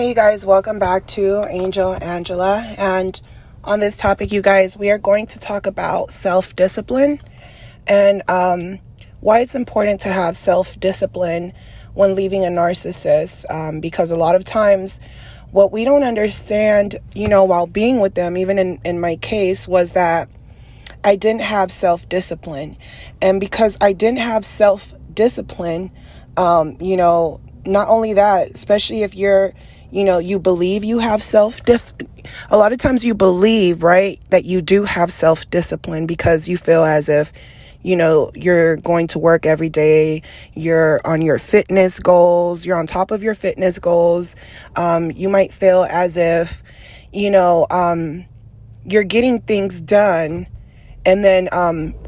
Hey you guys, welcome back to Angel Angela. And on this topic, you guys, we are going to talk about self-discipline and why it's important to have self-discipline when leaving a narcissist. Because a lot of times what we don't understand, while being with them, even in my case, was that I didn't have self-discipline. And because I didn't have self-discipline, not only that, especially if you believe you have a lot of times you believe, right, that you do have self-discipline because you feel as if, you're going to work every day, you're on your fitness goals, you're on top of your fitness goals. You might feel as if, you're getting things done. And then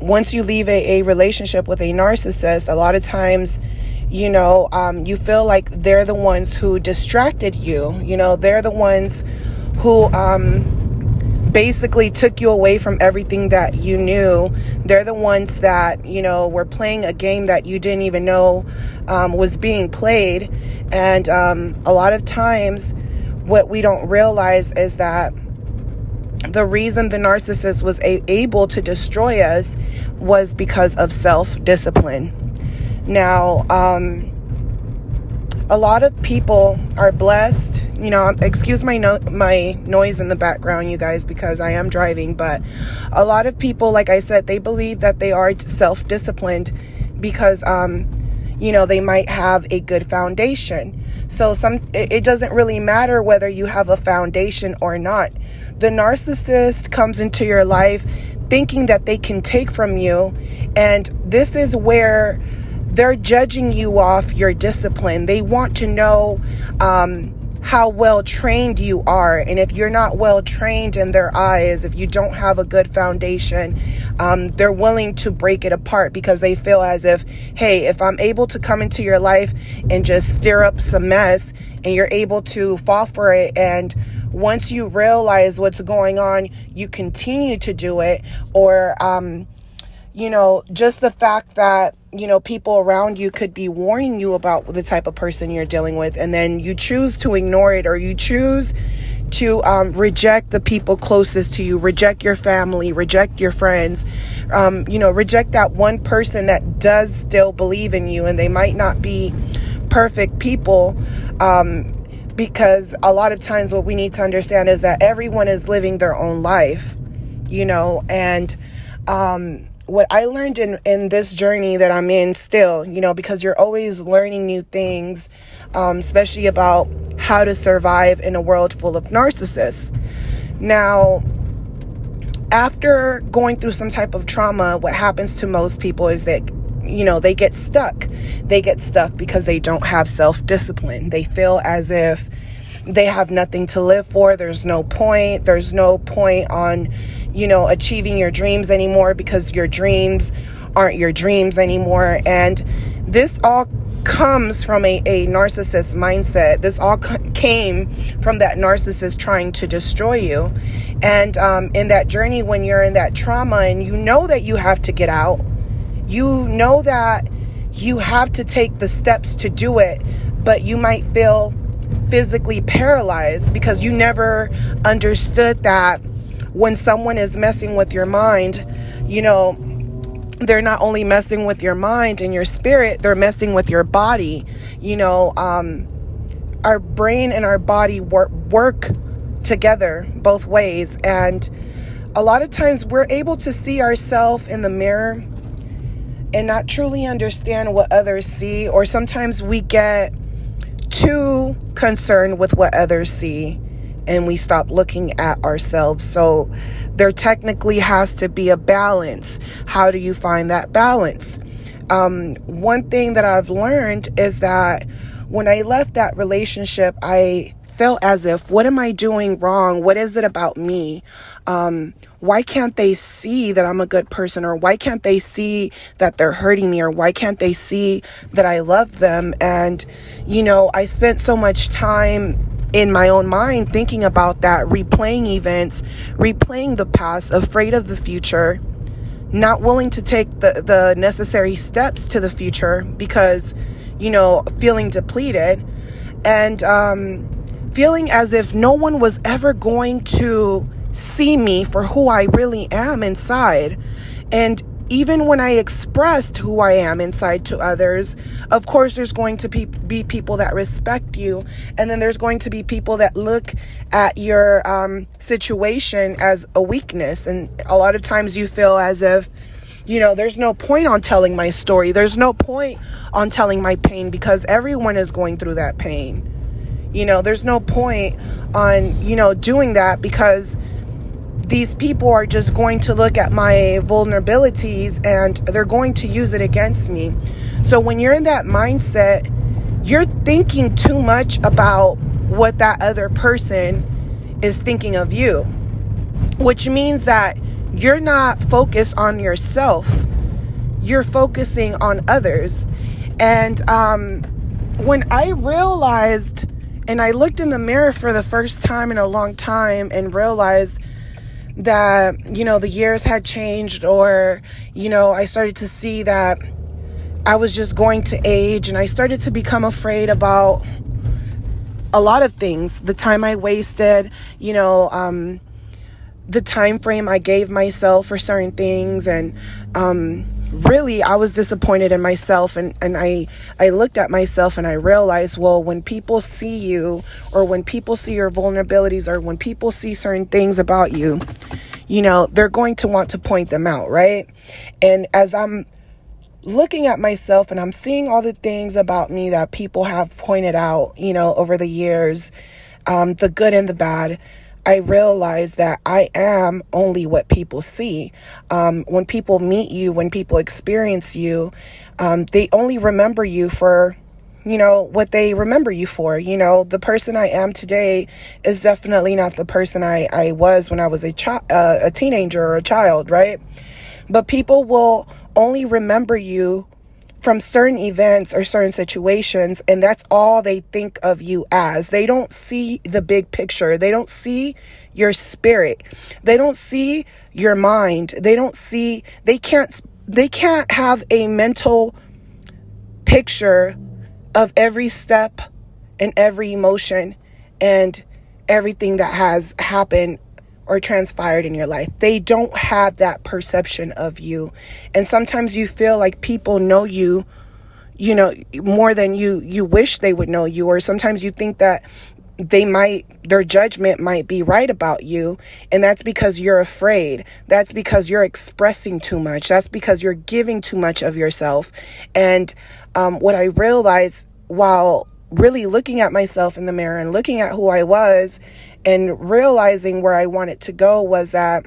once you leave a relationship with a narcissist, a lot of times, you feel like they're the ones who distracted you. They're the ones who basically took you away from everything that you knew. They're the ones that, were playing a game that you didn't even know was being played. And a lot of times what we don't realize is that the reason the narcissist was able to destroy us was because of self-discipline. Now, a lot of people are blessed. Excuse my noise in the background, you guys, because I am driving. But a lot of people, like I said, they believe that they are self-disciplined because, they might have a good foundation. So it doesn't really matter whether you have a foundation or not. The narcissist comes into your life thinking that they can take from you. And this is where they're judging you off your discipline. They want to know how well trained you are. And if you're not well trained in their eyes, if you don't have a good foundation, they're willing to break it apart because they feel as if, hey, if I'm able to come into your life and just stir up some mess and you're able to fall for it, and once you realize what's going on, you continue to do it, or just the fact that, people around you could be warning you about the type of person you're dealing with, and then you choose to ignore it, or you choose to reject the people closest to you, reject your family, reject your friends, reject that one person that does still believe in you, and they might not be perfect people, because a lot of times what we need to understand is that everyone is living their own life, and what I learned in this journey that I'm in still, because you're always learning new things, especially about how to survive in a world full of narcissists. Now, after going through some type of trauma, what happens to most people is that, they get stuck. They get stuck because they don't have self-discipline. They feel as if they have nothing to live for. There's no point. There's no point on achieving your dreams anymore because your dreams aren't your dreams anymore. And this all comes from a narcissist mindset. This all came from that narcissist trying to destroy you. And in that journey, when you're in that trauma and you know that you have to get out, you know that you have to take the steps to do it, but you might feel physically paralyzed because you never understood that when someone is messing with your mind, they're not only messing with your mind and your spirit, they're messing with your body. Our brain and our body work together both ways. And a lot of times we're able to see ourselves in the mirror and not truly understand what others see, or sometimes we get too concerned with what others see and we stop looking at ourselves. So there technically has to be a balance. How do you find that balance? One thing that I've learned is that when I left that relationship, I felt as if, what am I doing wrong? What is it about me? Why can't they see that I'm a good person? Or why can't they see that they're hurting me? Or why can't they see that I love them? And, I spent so much time in my own mind thinking about that, replaying events, replaying the past, afraid of the future, not willing to take the necessary steps to the future because, feeling depleted. And feeling as if no one was ever going to see me for who I really am inside. And even when I expressed who I am inside to others, of course, there's going to be people that respect you. And then there's going to be people that look at your situation as a weakness. And a lot of times you feel as if, there's no point on telling my story. There's no point on telling my pain because everyone is going through that pain. There's no point on, doing that because these people are just going to look at my vulnerabilities and they're going to use it against me. So when you're in that mindset, you're thinking too much about what that other person is thinking of you, which means that you're not focused on yourself. You're focusing on others. And when I realized, and I looked in the mirror for the first time in a long time and realized that, the years had changed, or, I started to see that I was just going to age, and I started to become afraid about a lot of things. The time I wasted, the time frame I gave myself for certain things, and really I was disappointed in myself, and I looked at myself and I realized, well, when people see you, or when people see your vulnerabilities, or when people see certain things about you, they're going to want to point them out, right? And as I'm looking at myself and I'm seeing all the things about me that people have pointed out, over the years, the good and the bad, I realized that I am only what people see. When people meet you, when people experience you, they only remember you for, what they remember you for. The person I am today is definitely not the person I was when I was a teenager or a child, right? But people will only remember you from certain events or certain situations, and that's all they think of you as. They don't see the big picture. They don't see your spirit. They don't see your mind. They can't have a mental picture of every step and every emotion and everything that has happened or transpired in your life. They don't have that perception of you. And sometimes you feel like people know you, more than you wish they would know you. Or sometimes you think that their judgment might be right about you. And that's because you're afraid. That's because you're expressing too much. That's because you're giving too much of yourself. And what I realized while really looking at myself in the mirror and looking at who I was and realizing where I wanted to go was that,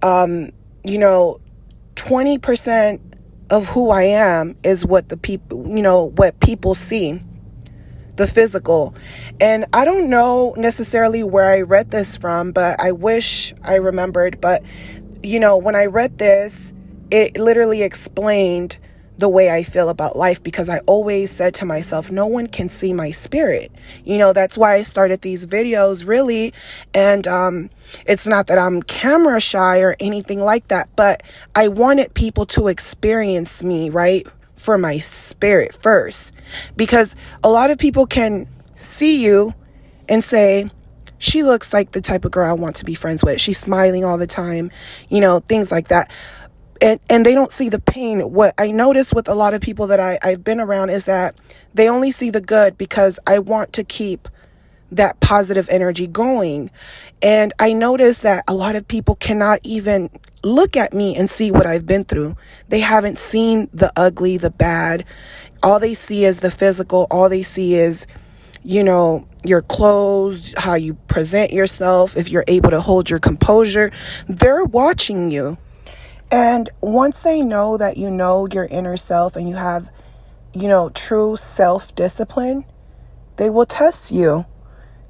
20% of who I am is what the people, what people see, the physical. And I don't know necessarily where I read this from, but I wish I remembered. But, when I read this, it literally explained the way I feel about life, because I always said to myself, no one can see my spirit. That's why I started these videos, really. And it's not that I'm camera shy or anything like that, but I wanted people to experience me, right, for my spirit first. Because a lot of people can see you and say, she looks like the type of girl I want to be friends with. She's smiling all the time, things like that. And they don't see the pain. What I notice with a lot of people that I've been around is that they only see the good, because I want to keep that positive energy going. And I notice that a lot of people cannot even look at me and see what I've been through. They haven't seen the ugly, the bad. All they see is the physical. All they see is, your clothes, how you present yourself, if you're able to hold your composure. They're watching you. And once they know that you know your inner self and you have, true self-discipline, they will test you.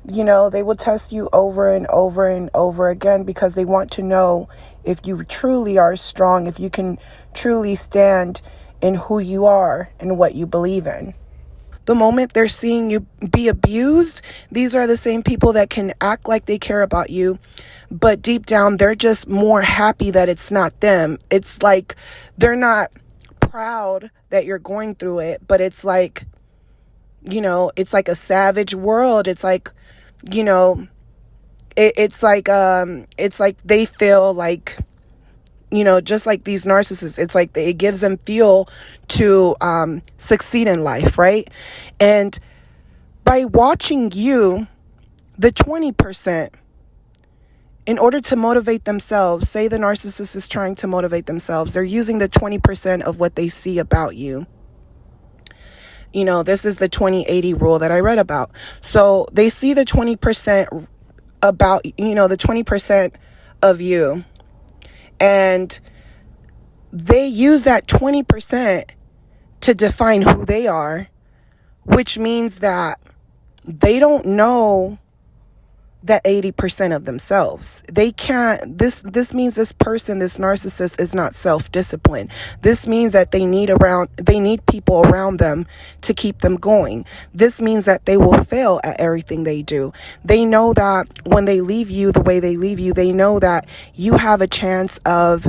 They will test you over and over and over again, because they want to know if you truly are strong, if you can truly stand in who you are and what you believe in. The moment they're seeing you be abused, these are the same people that can act like they care about you, but deep down, they're just more happy that it's not them. It's like they're not proud that you're going through it, but it's like it's like a savage world. It's like, you know, it's like they feel like, just like these narcissists, it's like it gives them fuel to succeed in life, right? And by watching you, the 20%, in order to motivate themselves, say the narcissist is trying to motivate themselves, they're using the 20% of what they see about you. This is the 20-80 rule that I read about. So they see the 20% about, the 20% of you, and they use that 20% to define who they are, which means that they don't know that 80% of themselves. They can't, this means this person, this narcissist, is not self-disciplined. This means that they need people around them to keep them going. This means that they will fail at everything they do. They know that when they leave you the way they leave you, they know that you have a chance of,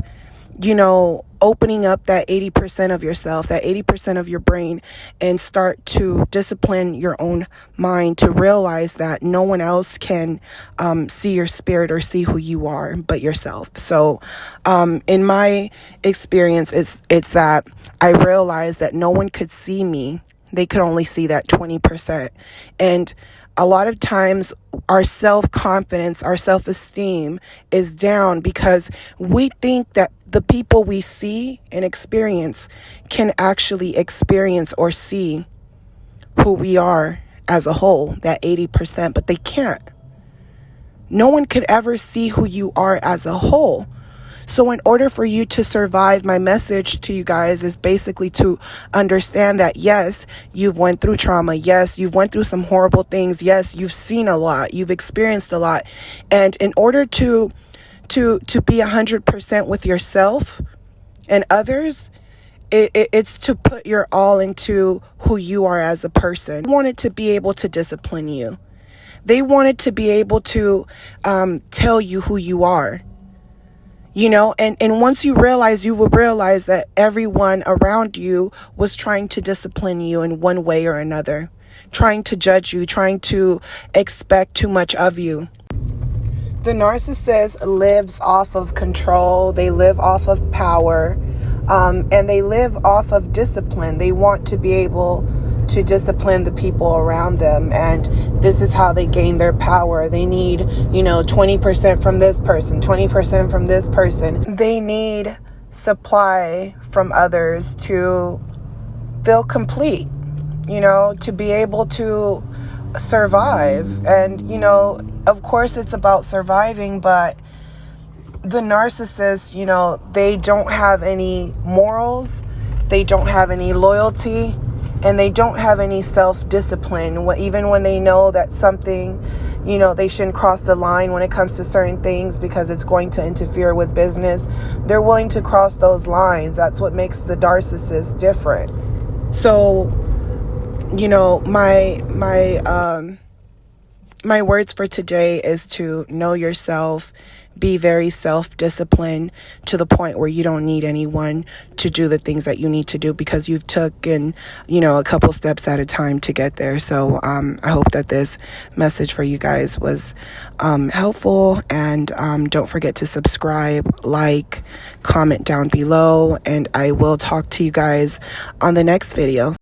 opening up that 80% of yourself, that 80% of your brain, and start to discipline your own mind to realize that no one else can see your spirit or see who you are but yourself. So in my experience, it's that I realized that no one could see me. They could only see that 20%. And a lot of times our self-confidence, our self-esteem is down because we think that the people we see and experience can actually experience or see who we are as a whole, that 80%, but they can't. No one could ever see who you are as a whole. So in order for you to survive, my message to you guys is basically to understand that, yes, you've went through trauma. Yes, you've went through some horrible things. Yes, you've seen a lot. You've experienced a lot. And in order to be 100% with yourself and others, it's to put your all into who you are as a person. They wanted to be able to discipline you. They wanted to be able to tell you who you are. And once you will realize that everyone around you was trying to discipline you in one way or another, trying to judge you, trying to expect too much of you. The narcissist lives off of control. They live off of power, and they live off of discipline. They want to be able to discipline the people around them, and this is how they gain their power. They need 20% from this person, 20% from this person. They need supply from others to feel complete, to be able to survive. And of course it's about surviving, but the narcissists, they don't have any morals, they don't have any loyalty, and they don't have any self-discipline. Even when they know that something, they shouldn't cross the line when it comes to certain things because it's going to interfere with business, they're willing to cross those lines. That's what makes the narcissist different. So, my words for today is to know yourself, be very self-disciplined to the point where you don't need anyone to do the things that you need to do because you've taken, a couple steps at a time to get there. So I hope that this message for you guys was helpful, and don't forget to subscribe, like, comment down below, and I will talk to you guys on the next video.